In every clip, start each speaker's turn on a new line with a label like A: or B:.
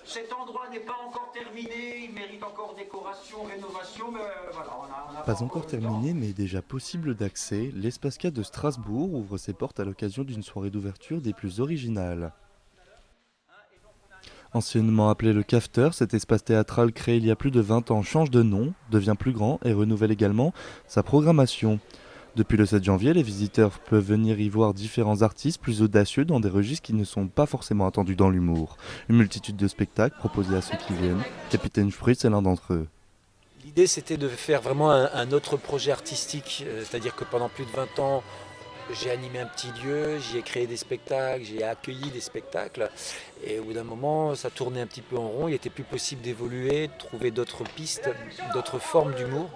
A: Cet endroit n'est pas encore terminé, il mérite encore décoration, rénovation, mais voilà, on a
B: Pas encore
A: le temps.
B: terminé, mais déjà possible d'accès, l'Espace 4 de Strasbourg ouvre ses portes à l'occasion d'une soirée d'ouverture des plus originales. Anciennement appelé le Cafter, cet espace théâtral créé il y a plus de 20 ans change de nom, devient plus grand et renouvelle également sa programmation. Depuis le 7 janvier, les visiteurs peuvent venir y voir différents artistes plus audacieux dans des registres qui ne sont pas forcément attendus dans l'humour. Une multitude de spectacles proposés à ceux qui viennent. Capitaine Spritz est l'un d'entre eux.
C: L'idée, c'était de faire vraiment un autre projet artistique, c'est-à-dire que pendant plus de 20 ans, j'ai animé un petit lieu, j'y ai créé des spectacles, j'ai accueilli des spectacles, et au bout d'un moment, ça tournait un petit peu en rond, il n'était plus possible d'évoluer, de trouver d'autres pistes, d'autres formes d'humour.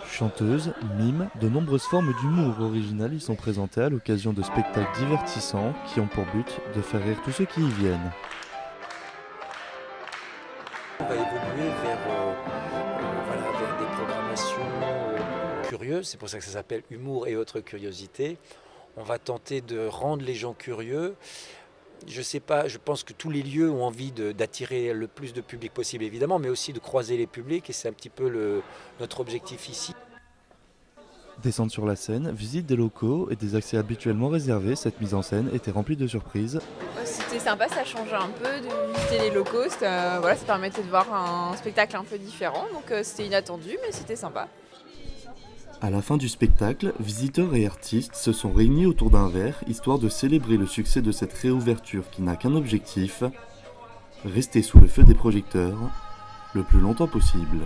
B: Chanteuses, mimes, de nombreuses formes d'humour original y sont présentées à l'occasion de spectacles divertissants qui ont pour but de faire rire tous ceux qui y viennent.
C: On va évoluer vers des programmations curieuses, c'est pour ça que ça s'appelle Humour et autres curiosités. On va tenter de rendre les gens curieux. Je sais pas, je pense que tous les lieux ont envie d'attirer le plus de public possible évidemment, mais aussi de croiser les publics, et c'est un petit peu notre objectif ici.
B: Descendre sur la scène, visite des locaux et des accès habituellement réservés, cette mise en scène était remplie de surprises.
D: C'était sympa, ça changeait un peu de visiter les locaux, voilà, ça permettait de voir un spectacle un peu différent, donc c'était inattendu mais c'était sympa.
B: À la fin du spectacle, visiteurs et artistes se sont réunis autour d'un verre, histoire de célébrer le succès de cette réouverture qui n'a qu'un objectif, rester sous le feu des projecteurs le plus longtemps possible.